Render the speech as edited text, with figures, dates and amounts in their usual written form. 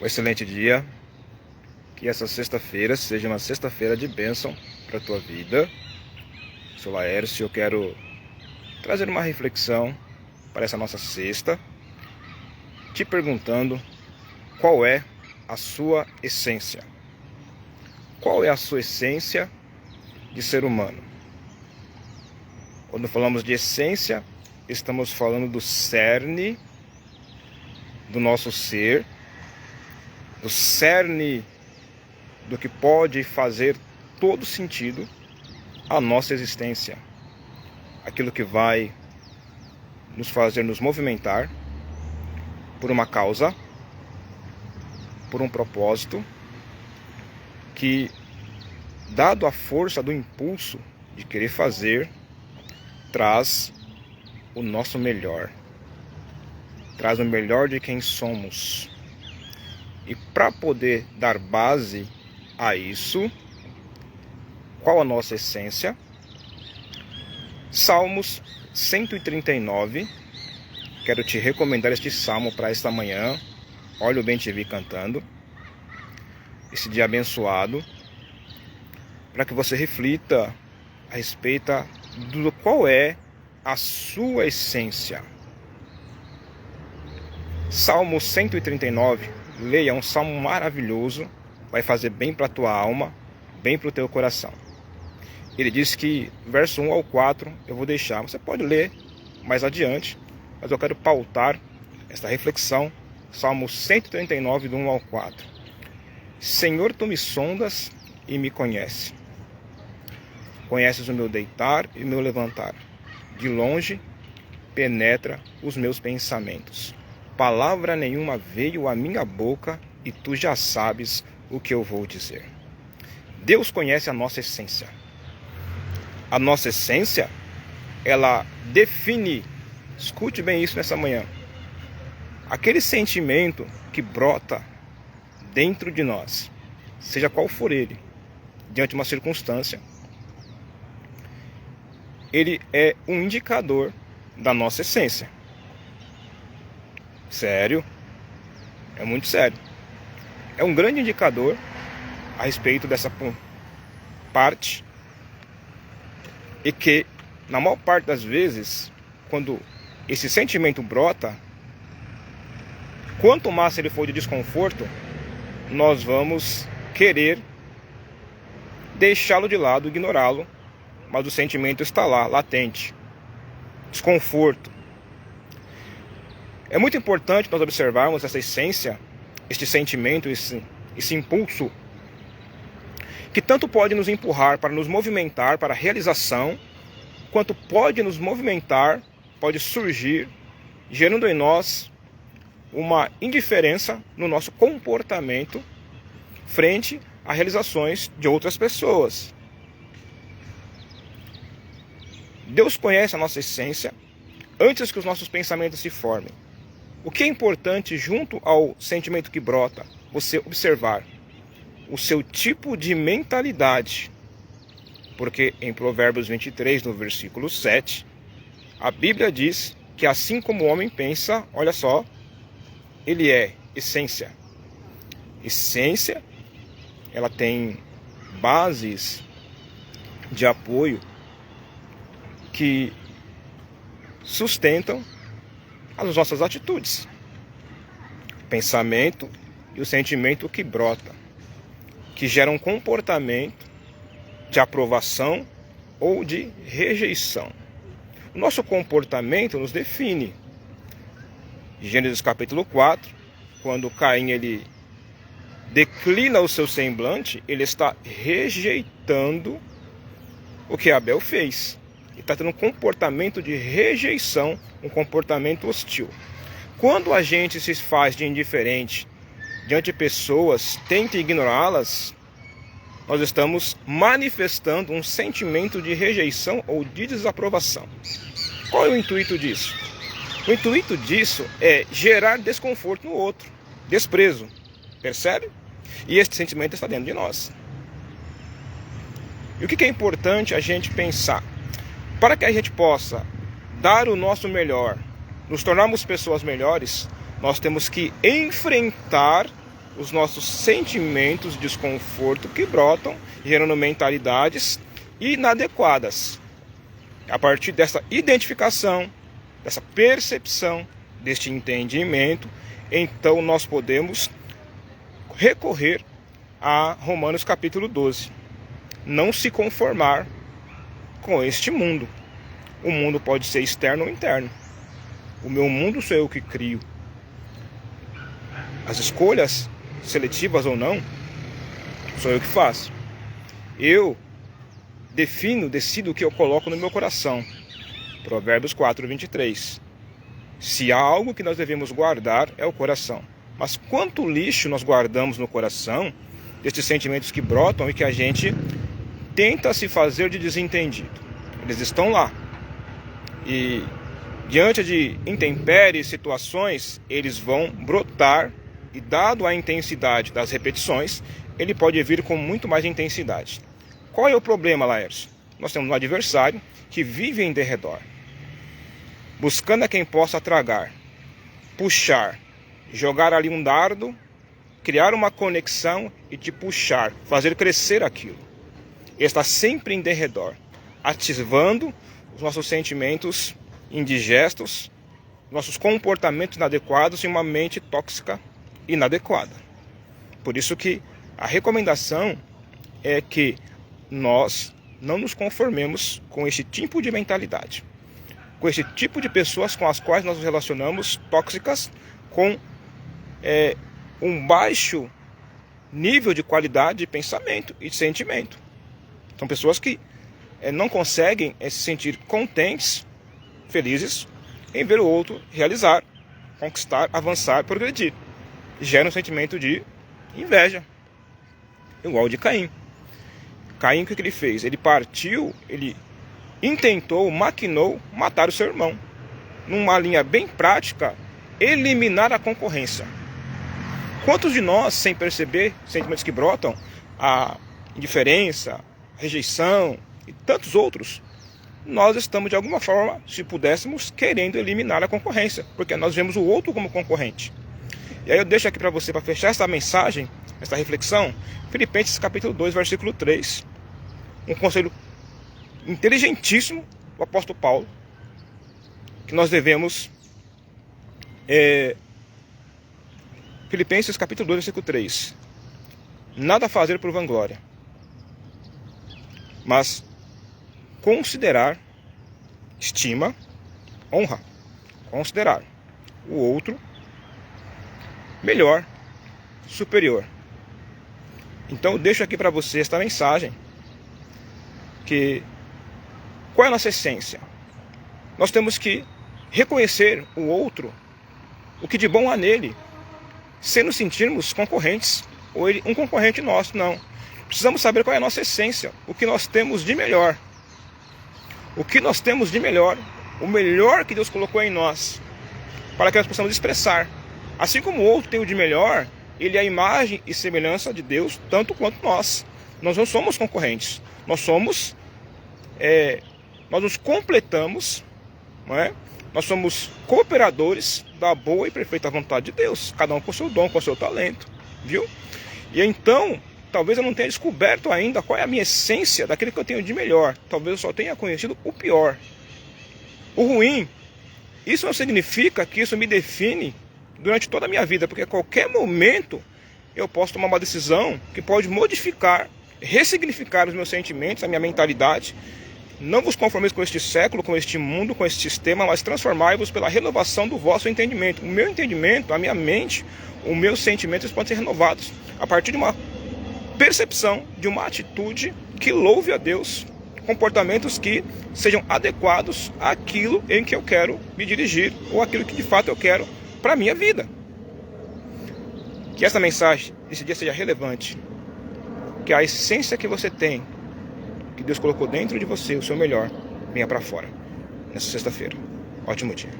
Um excelente dia. Que essa sexta-feira seja uma sexta-feira de bênção para a tua vida. Sou Laércio e eu quero trazer uma reflexão para essa nossa sexta, te perguntando qual é a sua essência. Qual é a sua essência de ser humano? Quando falamos de essência, estamos falando do cerne do nosso ser, do cerne do que pode fazer todo sentido a nossa existência. Aquilo que vai nos fazer nos movimentar por uma causa, por um propósito, que, dado a força do impulso de querer fazer, traz o nosso melhor. Traz o melhor de quem somos. E para poder dar base a isso, qual a nossa essência? Salmos 139. Quero te recomendar este salmo para esta manhã. Olha o bem-te-vi cantando. Esse dia abençoado. Para que você reflita a respeito do qual é a sua essência. Salmo 139. Leia, é um salmo maravilhoso. Vai fazer bem para a tua alma, bem para o teu coração. Ele diz que, verso 1 ao 4, eu vou deixar. Você pode ler mais adiante, mas eu quero pautar esta reflexão. Salmo 139, do 1 ao 4. Senhor, tu me sondas e me conheces. Conheces o meu deitar e o meu levantar. De longe, penetra os meus pensamentos. Palavra nenhuma veio à minha boca e tu já sabes o que eu vou dizer. Deus conhece a nossa essência. A nossa essência, ela define, escute bem isso nessa manhã, aquele sentimento que brota dentro de nós, seja qual for ele, diante de uma circunstância, ele é um indicador da nossa essência. Sério, é muito sério. É um grande indicador a respeito dessa parte, e que, na maior parte das vezes, quando esse sentimento brota, quanto mais ele for de desconforto, nós vamos querer deixá-lo de lado, ignorá-lo, mas o sentimento está lá, latente. Desconforto. É muito importante nós observarmos essa essência, este sentimento, esse impulso, que tanto pode nos empurrar para nos movimentar para a realização, quanto pode nos movimentar, pode surgir, gerando em nós uma indiferença no nosso comportamento frente a realizações de outras pessoas. Deus conhece a nossa essência antes que os nossos pensamentos se formem. O que é importante junto ao sentimento que brota? Você observar o seu tipo de mentalidade. Porque em Provérbios 23, no versículo 7, a Bíblia diz que assim como o homem pensa, olha só, ele é essência. Essência, ela tem bases de apoio que sustentam as nossas atitudes, pensamento e o sentimento que brota, que gera um comportamento de aprovação ou de rejeição. O nosso comportamento nos define. Gênesis capítulo 4, quando Caim ele declina o seu semblante, ele está rejeitando o que Abel fez. Ele está tendo um comportamento de rejeição, um comportamento hostil. Quando a gente se faz de indiferente diante de pessoas, tenta ignorá-las, nós estamos manifestando um sentimento de rejeição ou de desaprovação. Qual é o intuito disso? O intuito disso é gerar desconforto no outro, desprezo, percebe? E esse sentimento está dentro de nós. E o que é importante a gente pensar? Para que a gente possa dar o nosso melhor, nos tornarmos pessoas melhores, nós temos que enfrentar os nossos sentimentos de desconforto que brotam, gerando mentalidades inadequadas. A partir dessa identificação, dessa percepção, deste entendimento, então nós podemos recorrer a Romanos capítulo 12. Não se conformar com este mundo. O mundo pode ser externo ou interno. O meu mundo sou eu que crio. As escolhas, seletivas ou não, sou eu que faço. Eu decido o que eu coloco no meu coração. Provérbios 4:23. Se há algo que nós devemos guardar, é o coração. Mas quanto lixo nós guardamos no coração, destes sentimentos que brotam e que a gente tenta se fazer de desentendido. Eles estão lá. E diante de intempéries, situações, eles vão brotar. E dado a intensidade das repetições, ele pode vir com muito mais intensidade. Qual é o problema, Laércio? Nós temos um adversário que vive em derredor, buscando a quem possa tragar, puxar, jogar ali um dardo, criar uma conexão e te puxar, fazer crescer aquilo. Ele está sempre em derredor, ativando os nossos sentimentos indigestos, nossos comportamentos inadequados em uma mente tóxica inadequada. Por isso que a recomendação é que nós não nos conformemos com este tipo de mentalidade, com este tipo de pessoas com as quais nós nos relacionamos, tóxicas, com um baixo nível de qualidade de pensamento e de sentimento. São pessoas que não conseguem se sentir contentes, felizes, em ver o outro realizar, conquistar, avançar, progredir. Gera um sentimento de inveja, igual de Caim. Caim, o que ele fez? Ele partiu, ele intentou, maquinou matar o seu irmão. Numa linha bem prática, eliminar a concorrência. Quantos de nós, sem perceber, sentimentos que brotam, a indiferença, a rejeição e tantos outros, nós estamos de alguma forma, se pudéssemos, querendo eliminar a concorrência, porque nós vemos o outro como concorrente. E aí eu deixo aqui para você, para fechar essa mensagem, essa reflexão, Filipenses capítulo 2, versículo 3. Um conselho inteligentíssimo do apóstolo Paulo, que nós devemos... Filipenses capítulo 2, versículo 3. Nada a fazer por vanglória, mas considerar, estima, honra, considerar o outro melhor, superior. Então eu deixo aqui para você esta mensagem, que qual é a nossa essência? Nós temos que reconhecer o outro, o que de bom há nele, sem nos sentirmos concorrentes, ou ele um concorrente nosso, não. Precisamos saber qual é a nossa essência, o que nós temos de melhor. O que nós temos de melhor, o melhor que Deus colocou em nós, para que nós possamos expressar. Assim como o outro tem o de melhor, ele é a imagem e semelhança de Deus, tanto quanto nós. Nós não somos concorrentes. Nós nos completamos, não é? Nós somos cooperadores da boa e perfeita vontade de Deus. Cada um com o seu dom, com o seu talento, viu? E então, talvez eu não tenha descoberto ainda qual é a minha essência daquilo que eu tenho de melhor. Talvez eu só tenha conhecido o pior, o ruim. Isso não significa que isso me define durante toda a minha vida, porque a qualquer momento eu posso tomar uma decisão que pode modificar, ressignificar os meus sentimentos, a minha mentalidade. Não vos conformeis com este século, com este mundo, com este sistema, mas transformai-vos pela renovação do vosso entendimento. O meu entendimento, a minha mente, os meus sentimentos podem ser renovados a partir de uma percepção, de uma atitude que louve a Deus, comportamentos que sejam adequados àquilo em que eu quero me dirigir, ou aquilo que de fato eu quero para a minha vida. Que essa mensagem, esse dia, seja relevante. Que a essência que você tem, que Deus colocou dentro de você, o seu melhor, venha para fora. Nessa sexta-feira. Ótimo dia.